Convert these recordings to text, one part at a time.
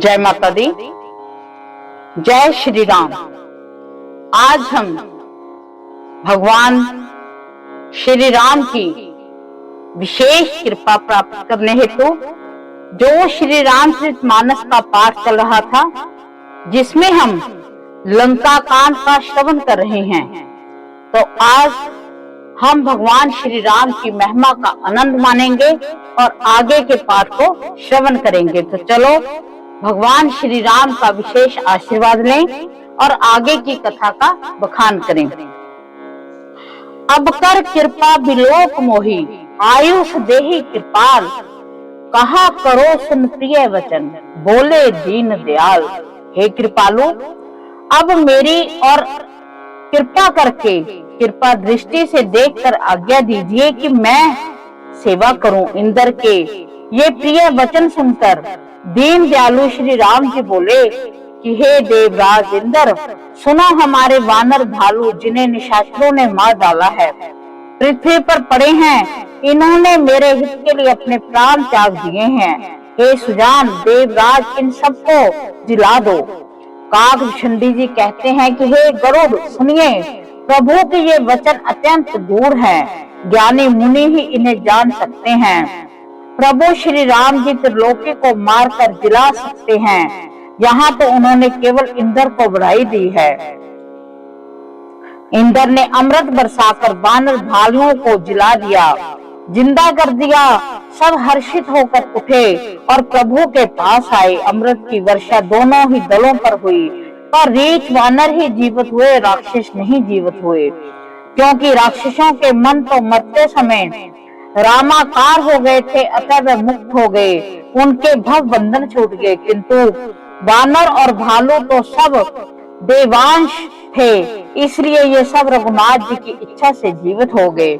जय माता दी। जय श्री राम। आज हम भगवान श्री राम की विशेष कृपा प्राप्त करने हेतु जो श्री रामचरितमानस का पाठ चल रहा था, जिसमें हम लंका कांड का श्रवण कर रहे हैं, तो आज हम भगवान श्री राम की महिमा का आनंद मानेंगे और आगे के पाठ को श्रवण करेंगे। तो चलो भगवान श्री राम का विशेष आशीर्वाद लें और आगे की कथा का बखान करें। अब कर कृपा बिलोक मोही, आयुष देहि कृपाल, कहा करो सुन प्रिय वचन, बोले दीन दयाल। हे कृपालु, अब मेरी और कृपा करके कृपा दृष्टि से देखकर आज्ञा दीजिए कि मैं सेवा करूं। इंद्र के ये प्रिय वचन सुनकर दीन दयालु श्री राम जी बोले कि हे देवराज इंद्र, सुनो हमारे वानर भालू जिन्हें निशाचरों ने मार डाला है, पृथ्वी पर पड़े हैं, इन्होंने मेरे हित के लिए अपने प्राण त्याग दिए हैं। हे सुजान देवराज, इन सबको जिला दो। काकभूषणी जी कहते हैं कि हे गरुड़, सुनिए, प्रभु के ये वचन अत्यंत दूर हैं, ज्ञानी मुनि ही इन्हें जान सकते हैं। प्रभु श्री राम जी त्रिलोकी को मारकर जिला सकते हैं, यहाँ तो उन्होंने केवल इंद्र को बधाई दी है। इंद्र ने अमृत बरसाकर वानर भालुओं को जिला दिया, जिंदा कर दिया। सब हर्षित होकर उठे और प्रभु के पास आए। अमृत की वर्षा दोनों ही दलों पर हुई, पर रीछ वानर ही जीवित हुए, राक्षस नहीं जीवित हुए, क्योंकि राक्षसों के मन तो मरते समय रामाकार हो गए थे, अतः वे मुक्त हो गए, उनके भव बंधन छूट गए। किंतु वानर और भालू तो सब देवांश थे, इसलिए ये सब रघुनाथ जी की इच्छा से जीवित हो गए।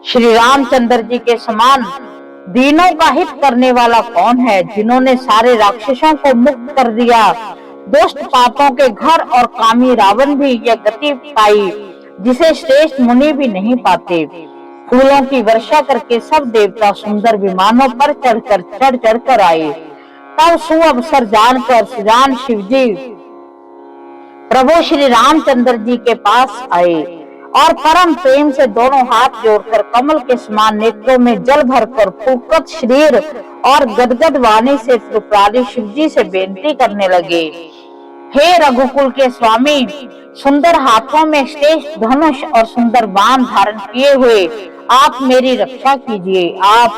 श्री रामचंद्र जी के समान दीनों का हित करने वाला कौन है, जिन्होंने सारे राक्षसों को मुक्त कर दिया। दुष्ट पापों के घर और कामी रावण भी यह गति पाई, जिसे श्रेष्ठ मुनि भी नहीं पाते। फूलों की वर्षा करके सब देवता सुंदर विमानों पर चढ़ कर आए। तब सुअवसर जानकर सुजान शिवजी प्रभु श्री रामचंद्र जी के पास आए और परम प्रेम से दोनों हाथ जोड़कर कमल के समान नेत्रों में जल भरकर फूकत शरीर और गदगद वाणी से त्रिपुरारी शिवजी से बेनती करने लगे। हे रघुकुल के स्वामी, सुंदर हाथों में श्रेष्ठ धनुष और सुंदर बाण धारण किए हुए आप मेरी रक्षा कीजिए। आप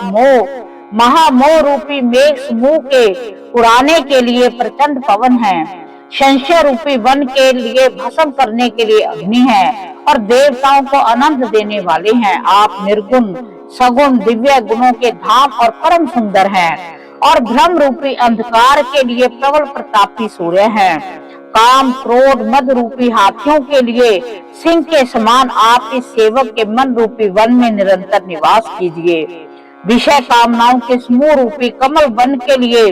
महामोह रूपी मेघ समूह के उड़ाने के लिए प्रचंड पवन हैं, संशय रूपी वन के लिए भस्म करने के लिए अग्नि है और देवताओं को आनंद देने वाले हैं। आप निर्गुण सगुण दिव्य गुणों के धाम और परम सुंदर हैं और भ्रम रूपी अंधकार के लिए प्रबल प्रतापी सूर्य हैं। काम क्रोध मद रूपी हाथियों के लिए सिंह के समान आप इस सेवक के मन रूपी वन में निरंतर निवास कीजिए। विषय कामनाओं के समूह रूपी कमल वन के लिए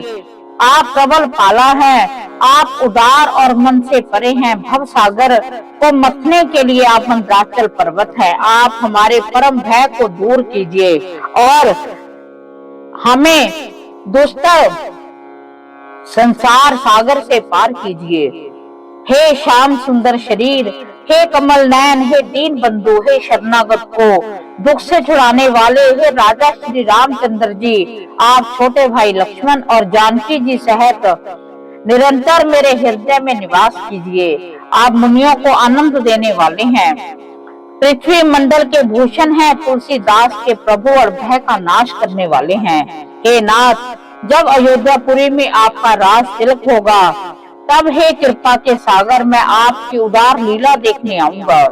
आप प्रबल पाला हैं। आप उदार और मन से परे हैं। भव सागर को मथने के लिए आप मंदराचल पर्वत है। आप हमारे परम भय को दूर कीजिए और हमें दुष्टर संसार सागर से पार कीजिए। हे श्याम सुंदर शरीर, हे कमल नयन, हे दीन बंधु, हे शरणागत को दुख से छुड़ाने वाले, हे राजा श्री रामचंद्र जी, आप छोटे भाई लक्ष्मण और जानकी जी सहित निरंतर मेरे हृदय में निवास कीजिए। आप मुनियों को आनंद देने वाले हैं, पृथ्वी मंडल के भूषण हैं, तुलसीदास के प्रभु और भय का नाश करने वाले हैं। हे नाथ, जब अयोध्यापुरी में आपका राज तिलक होगा, तब हे कृपा के सागर मैं आपकी उदार लीला देखने आऊंगा।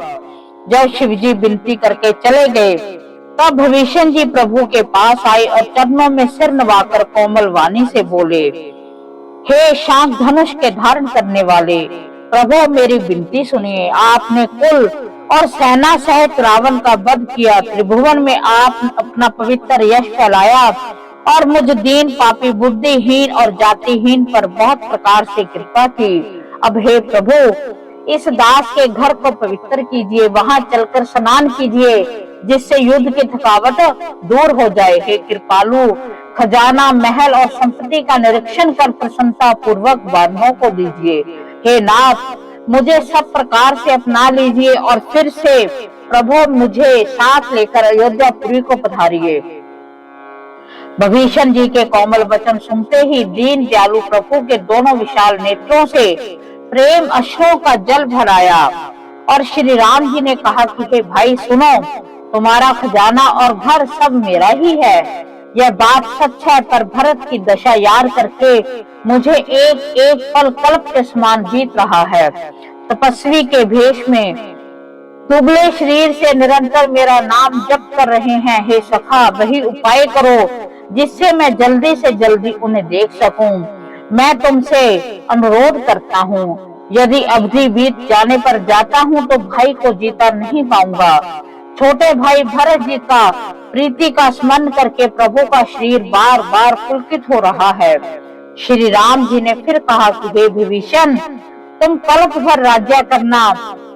जब शिवजी विनती करके चले गए, तब भविष्य जी प्रभु के पास आए और चरणों में सिर नवाकर कोमल वाणी से बोले, हे शांख धनुष के धारण करने वाले प्रभु, मेरी विनती सुनिए। आपने कुल और सेना सहित रावण का वध किया, त्रिभुवन में आप अपना पवित्र यश फैलाया और मुझ दीन पापी बुद्धिहीन और जातिहीन पर बहुत प्रकार से कृपा की। अब हे प्रभु, इस दास के घर को पवित्र कीजिए, वहां चलकर स्नान कीजिए, जिससे युद्ध की थकावट दूर हो जाए। हे कृपालु, खजाना, महल और संपत्ति का निरीक्षण कर प्रसन्नता पूर्वक वानरों को दीजिए। हे नाथ, मुझे सब प्रकार से अपना लीजिए और फिर से प्रभु मुझे साथ लेकर अयोध्यापुरी को पधारिए। विभीषण जी के कोमल वचन सुनते ही दीन दयालु प्रभु के दोनों विशाल नेत्रों से प्रेम अश्रुओं का जल भर आया और श्री राम जी ने कहा कि हे भाई सुनो, तुम्हारा खजाना और घर सब मेरा ही है। यह बात सच है, पर भरत की दशा याद करके मुझे एक एक पल कल्प के समान बीत रहा है। तपस्वी के भेष में दुबले शरीर से निरंतर मेरा नाम जप कर रहे हैं। हे सखा, वही उपाय करो जिससे मैं जल्दी से जल्दी उन्हें देख सकूं। मैं तुमसे अनुरोध करता हूँ, यदि अवधि बीत जाने पर जाता हूँ तो भाई को जीता नहीं पाऊंगा। छोटे भाई भरत जी का प्रीति का स्मरण करके प्रभु का शरीर बार बार पुलकित हो रहा है। श्री राम जी ने फिर कहा कि हे विभीषण, तुम कल्प भर राज्य करना,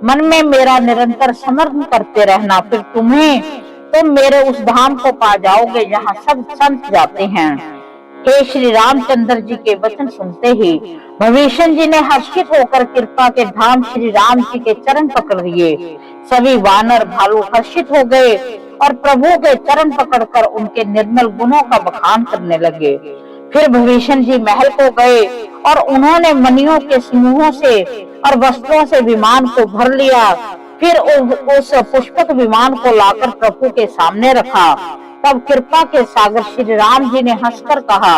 मन में मेरा निरंतर स्मरण करते रहना, फिर तुम मेरे उस धाम को पा जाओगे जहाँ सब संत जाते हैं। हे श्री रामचंद्र जी के वचन सुनते ही विभीषण जी ने हर्षित होकर कृपा के धाम श्री राम जी के चरण पकड़ लिए। सभी वानर भालू हर्षित हो गए और प्रभु के चरण पकड़कर उनके निर्मल गुणों का बखान करने लगे। फिर विभीषण जी महल को गए और उन्होंने मणियों के समूहों से और वस्त्रों से विमान को भर लिया। फिर उस पुष्पक विमान को लाकर प्रभु के सामने रखा। तब कृपा के सागर श्री राम जी ने हंसकर कहा,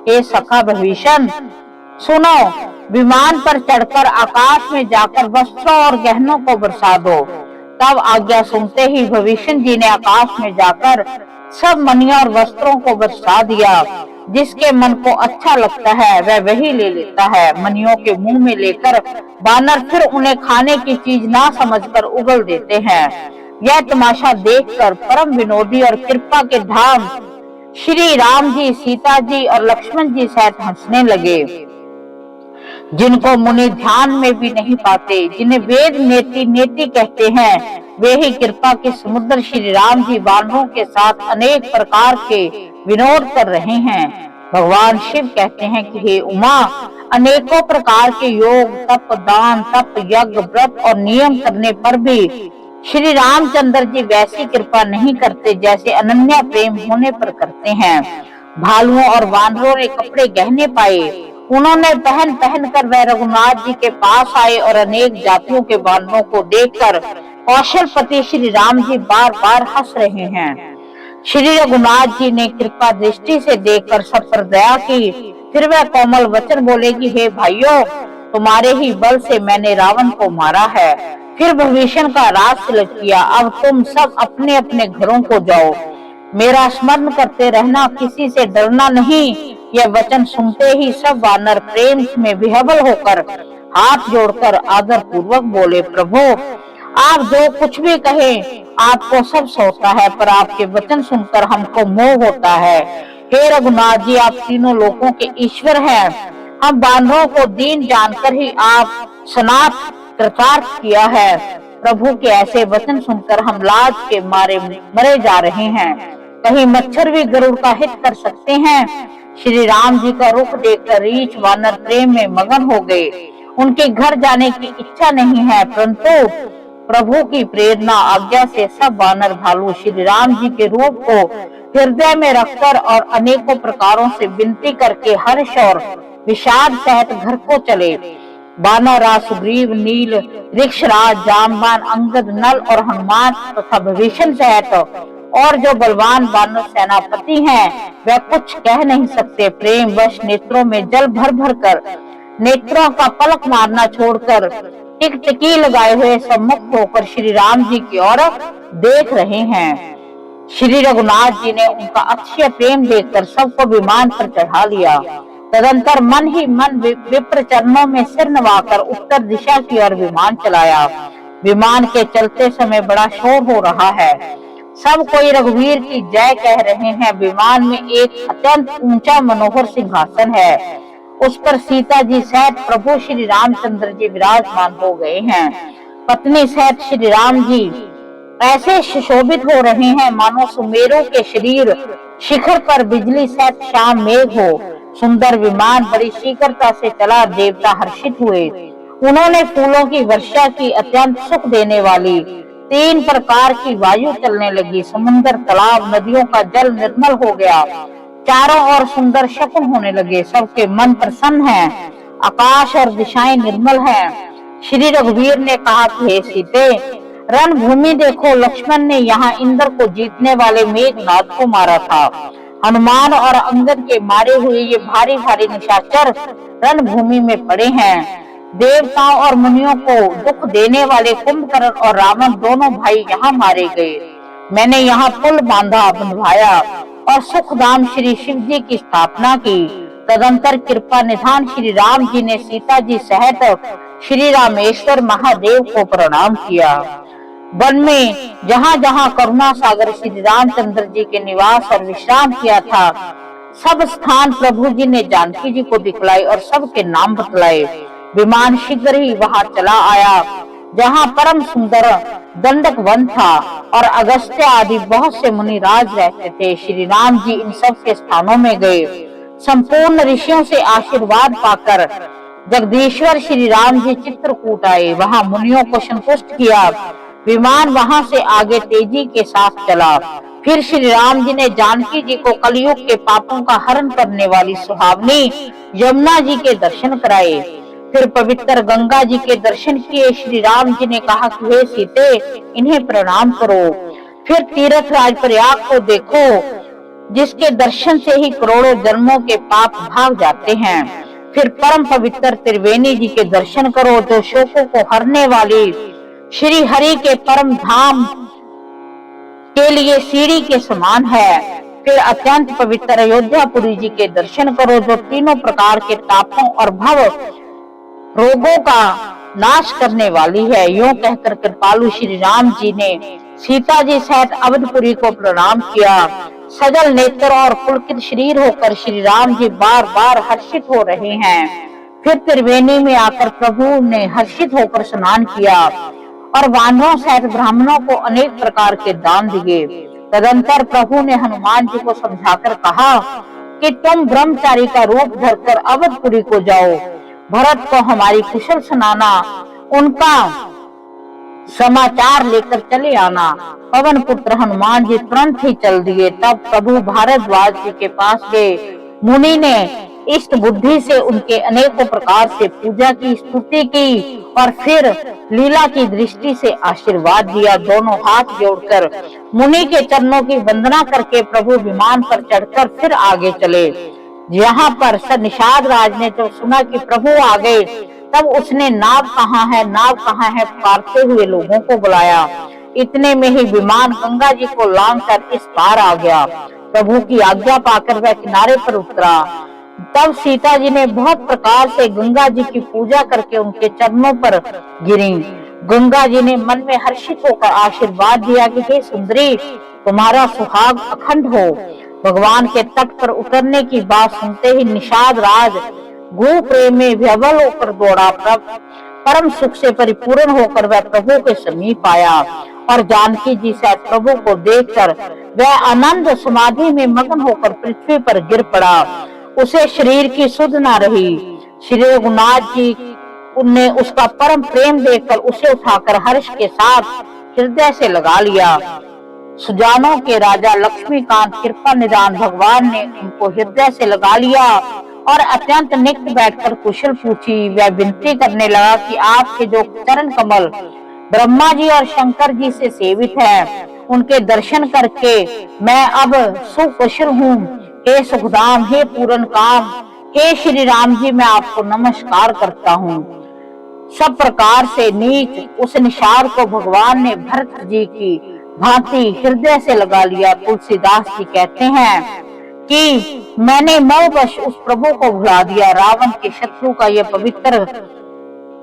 हे सखा विभीषण, सुनो, विमान पर चढ़कर आकाश में जाकर वस्त्रों और गहनों को बरसा दो। तब आज्ञा सुनते ही विभीषण जी ने आकाश में जाकर सब मणियों और वस्त्रों को बरसा दिया। जिसके मन को अच्छा लगता है वह वही ले लेता है। मणियों के मुंह में लेकर बानर फिर उन्हें खाने की चीज ना समझकर उगल देते हैं। यह तमाशा देखकर परम विनोदी और कृपा के धाम श्री राम जी, सीता जी और लक्ष्मण जी सहित हंसने लगे। जिनको मुनि ध्यान में भी नहीं पाते, जिन्हें वेद नेति नेति कहते हैं, वे ही कृपा के समुद्र श्री राम जी वानरों के साथ अनेक प्रकार के विनोद कर रहे हैं। भगवान शिव कहते हैं कि हे उमा, अनेकों प्रकार के योग, तप, दान, तप, यज्ञ, व्रत और नियम करने पर भी श्री रामचंद्र जी वैसी कृपा नहीं करते जैसे अनन्या प्रेम होने पर करते हैं। भालुओं और वानरों ने कपड़े गहने पाए, उन्होंने पहन पहन कर वह रघुनाथ जी के पास आए और अनेक जातियों के वानरों को देखकर कौशलपति श्री राम जी बार बार हंस रहे हैं। श्री रघुनाथ जी ने कृपा दृष्टि से देखकर सब पर दया की। फिर वह कोमल वचन बोले कि हे भाइयों, तुम्हारे ही बल से मैंने रावण को मारा है, फिर विभीषण का राज तिलक किया। अब तुम सब अपने अपने घरों को जाओ, मेरा स्मरण करते रहना, किसी से डरना नहीं। यह वचन सुनते ही सब वानर प्रेम में विह्वल होकर हाथ जोड़कर आदर पूर्वक बोले, प्रभु आप जो कुछ भी कहें आपको सब सौंपता है, पर आपके वचन सुनकर हमको मोह होता है। हे रघुनाथ जी, आप तीनों लोकों के ईश्वर हैं। हम वानरों को दीन जानकर ही आप सनाथ कृतार्थ किया है। प्रभु के ऐसे वचन सुनकर हम लाज के मारे मरे जा रहे हैं। कहीं मच्छर भी गरुड़ का हित कर सकते हैं। श्री राम जी का रुख देखकर रीछ वानर प्रेम में मगन हो गए। उनके घर जाने की इच्छा नहीं है, परंतु प्रभु की प्रेरणा आज्ञा से सब वानर भालू श्री राम जी के रूप को हृदय में रखकर और अनेकों प्रकारों से विनती करके हर्ष और विषाद सहित घर को चले। वानरराज सुग्रीव, नील, ऋक्षराज, जामवान, अंगद, नल और हनुमान तथा विभीषण सहित और जो बलवान वानर सेनापति हैं, वह कुछ कह नहीं सकते। प्रेम वश नेत्रों में जल भर भर कर, नेत्रों का पलक मारना छोड़कर टिकटिकी लगाए हुए सम्मुख होकर श्री राम जी की ओर देख रहे हैं। श्री रघुनाथ जी ने उनका अक्षय प्रेम देखकर सबको विमान पर चढ़ा लिया। तदंतर मन ही मन विप्र चरणों में सिर नवाकर उत्तर दिशा की ओर विमान चलाया। विमान के चलते समय बड़ा शोर हो रहा है। सब कोई रघुवीर की जय कह रहे हैं। विमान में एक अत्यंत ऊंचा मनोहर सिंहासन है, उस पर सीता जी सहित प्रभु श्री रामचंद्र जी विराजमान हो गए हैं। पत्नी सहित श्री राम जी ऐसे सुशोभित हो रहे हैं मानो सुमेरु के शरीर शिखर पर बिजली सहित शाम मेघ हो, सुंदर विमान बड़ी शीघ्रता से चला। देवता हर्षित हुए, उन्होंने फूलों की वर्षा की। अत्यंत सुख देने वाली 3 प्रकार की वायु चलने लगी। समुद्र, तालाब, नदियों का जल निर्मल हो गया। चारों ओर सुंदर शकुन होने लगे। सबके मन प्रसन्न है, आकाश और दिशाएं निर्मल है। श्री रघुवीर ने कहा कि हे सीते, रणभूमि देखो, लक्ष्मण ने यहाँ इंद्र को जीतने वाले मेघनाद को मारा था। हनुमान और अंगद के मारे हुए ये भारी भारी निशाचर रणभूमि में पड़े हैं। देवताओं और मुनियों को दुख देने वाले कुंभकर्ण और रावण दोनों भाई यहाँ मारे गए। मैंने यहाँ पुल बांधा, बंधवाया और सुखधाम श्री शिव जी की स्थापना की। तदंतर कृपा निधान श्री राम जी ने सीता जी सहित श्री रामेश्वर महादेव को प्रणाम किया। वन में जहाँ जहाँ करुणा सागर श्री रामचंद्र जी के निवास और विश्राम किया था, सब स्थान प्रभु जी ने जानकी जी को दिखलाए और सबके नाम बतलाए। विमान शीघ्र ही वहां चला आया जहाँ परम सुंदर दंडक वन था और अगस्त्य आदि बहुत से मुनि राज रहते थे। श्री राम जी इन सब के स्थानों में गए। संपूर्ण ऋषियों से आशीर्वाद पाकर जगदीश्वर श्री राम जी चित्रकूट आए, वहां मुनियों को संतुष्ट किया। विमान वहां से आगे तेजी के साथ चला। फिर श्री राम जी ने जानकी जी को कलयुग के पापों का हरण करने वाली सुहावनी यमुना जी के दर्शन कराए। फिर पवित्र गंगा जी के दर्शन किए। श्री राम जी ने कहा कि हे सीते, इन्हें प्रणाम करो। फिर तीर्थ राज प्रयाग को देखो, जिसके दर्शन से ही करोड़ों जन्मों के पाप भाग जाते हैं। फिर परम पवित्र त्रिवेणी जी के दर्शन करो, जो शोकों को हरने वाली श्री हरि के परम धाम के लिए सीढ़ी के समान है। फिर अत्यंत पवित्र अयोध्यापुरी जी के दर्शन करो, जो तीनों प्रकार के तापों और भव रोगों का नाश करने वाली है। यूं कहकर कृपालु श्री राम जी ने सीता जी सहित अवधपुरी को प्रणाम किया। सजल नेत्र और पुलकित शरीर होकर श्री राम जी बार बार हर्षित हो रहे हैं। फिर त्रिवेणी में आकर प्रभु ने हर्षित होकर स्नान किया और वानरों सहित ब्राह्मणों को अनेक प्रकार के दान दिए। तदंतर प्रभु ने हनुमान जी को समझाकर कहा कि तुम ब्रह्मचारी का रूप धरकर अवधपुरी को जाओ, भरत को हमारी कुशल सुनाना, उनका समाचार लेकर चले आना। पवन पुत्र हनुमान जी तुरंत ही चल दिए। तब प्रभु भारद्वाज जी के पास गए। मुनि ने इष्ट बुद्धि से उनके अनेकों प्रकार से पूजा की, स्तुति की और फिर लीला की दृष्टि से आशीर्वाद दिया। दोनों हाथ जोड़कर मुनि के चरणों की वंदना करके प्रभु विमान पर चढ़कर फिर आगे चले। यहाँ पर निषाद राज ने जब सुना कि प्रभु आ गए, तब उसने नाव कहाँ है, नाव कहाँ है पुकारते हुए लोगों को बुलाया। इतने में ही विमान गंगा जी को लांघकर इस पार आ गया। प्रभु की आज्ञा पाकर वह किनारे पर उतरा। तब सीता जी ने बहुत प्रकार से गंगा जी की पूजा करके उनके चरणों पर गिरी। गंगा जी ने मन में हर्षित होकर आशीर्वाद दिया कि हे सुंदरी, तुम्हारा सुहाग अखंड हो। भगवान के तट पर उतरने की बात सुनते ही निषाद राज गो प्रेम में विह्वल होकर दौड़ा। परम सुख से परिपूर्ण होकर वह प्रभु के समीप आया और जानकी जी से प्रभु को देखकर वह आनंद समाधि में मग्न होकर पृथ्वी पर गिर पड़ा। उसे शरीर की सुध न रही। श्री रघुनाथ जी ने उसका परम प्रेम देखकर उसे उठाकर हर्ष के साथ हृदय से लगा लिया। सुजानों के राजा लक्ष्मीकांत कृपा निदान भगवान ने उनको हृदय से लगा लिया और अत्यंत निकट बैठकर कुशल पूछी। वह विनती करने लगा कि आपके जो चरण कमल ब्रह्मा जी और शंकर जी से सेवित है, उनके दर्शन करके मैं अब सुकुशल हूँ। हे सुखधाम, हे पूर्ण काम, हे श्री राम जी, मैं आपको नमस्कार करता हूँ। सब प्रकार से नीच उस निषाद को भगवान ने भरत जी की भांति हृदय से लगा लिया। तुलसीदास जी कहते हैं कि मैंने मोहवश उस प्रभु को भुला दिया। रावण के शत्रु का यह पवित्र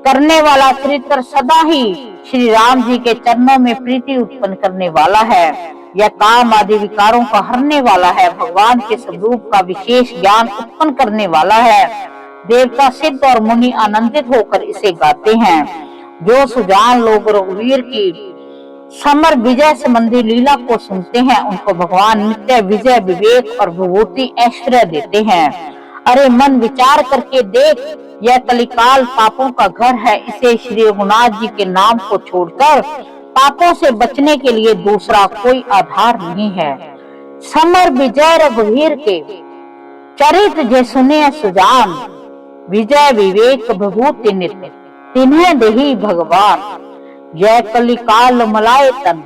करने वाला चरित्र सदा ही श्री राम जी के चरणों में प्रीति उत्पन्न करने वाला है। यह काम आदि विकारों का हरने वाला है। भगवान के स्वरूप का विशेष ज्ञान उत्पन्न करने वाला है। देवता, सिद्ध और मुनि आनंदित होकर इसे गाते हैं। जो सुजान लोग रघुवीर की समर विजय संबंधी लीला को सुनते हैं, उनको भगवान नित्य विजय, विवेक और विभूति ऐश्वर्य देते हैं। अरे मन, विचार करके देख, यह कलिकाल पापों का घर है। इसे श्री रघुनाथ जी के नाम को छोड़कर पापों से बचने के लिए दूसरा कोई आधार नहीं है। समर विजय रघुवीर के चरित जे सुने सुजान, विजय विवेक विभूति नित्य तिन्हें देहि भगवान। जय कलिकाल मलाए तन,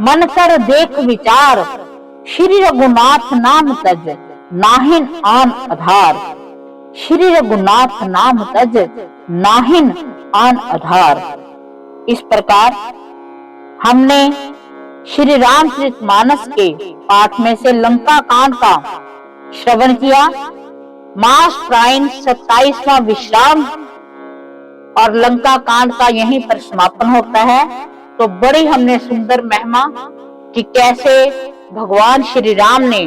मन कर देख विचार, श्री रघुनाथ नाम तज नाहिन आन आधार। श्री रघुनाथ नाम तज नाहिन आन आधार। इस प्रकार हमने श्री रामचरितमानस के पाठ में से लंका कांड का श्रवण किया। मास प्रायण 27वां विश्राम और लंका कांड का यहीं पर समापन होता है। तो बड़ी हमने सुंदर महिमा कि कैसे भगवान श्री राम ने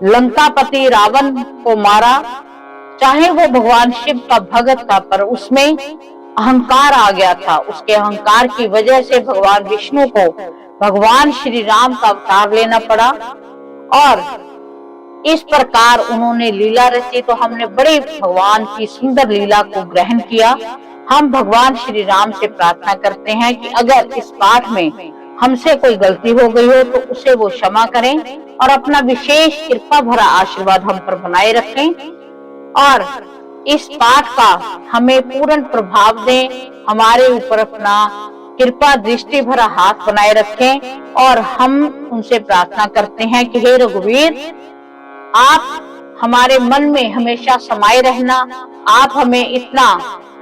लंकापति रावण को मारा। चाहे वो भगवान शिव का भक्त था, पर उसमें अहंकार आ गया था। उसके अहंकार की वजह से भगवान विष्णु को भगवान श्री राम का अवतार लेना पड़ा और इस प्रकार उन्होंने लीला रची। तो हमने बड़ी भगवान की सुंदर लीला को ग्रहण किया। हम भगवान श्री राम से प्रार्थना करते हैं कि अगर इस पाठ में हमसे कोई गलती हो गई हो तो उसे वो क्षमा करें और अपना विशेष कृपा भरा आशीर्वाद हम पर बनाए रखें और इस पाठ का हमें पूर्ण प्रभाव दें, हमारे ऊपर अपना कृपा दृष्टि भरा हाथ बनाए रखें। और हम उनसे प्रार्थना करते हैं कि हे रघुवीर, आप हमारे मन में हमेशा समाये रहना। आप हमें इतना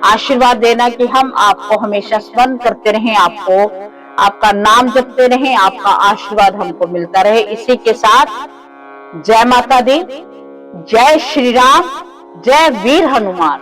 आशीर्वाद देना कि हम आपको हमेशा स्मरण करते रहें, आपका नाम जपते रहें, आपका आशीर्वाद हमको मिलता रहे। इसी के साथ जय माता दी, जय श्री राम, जय वीर हनुमान।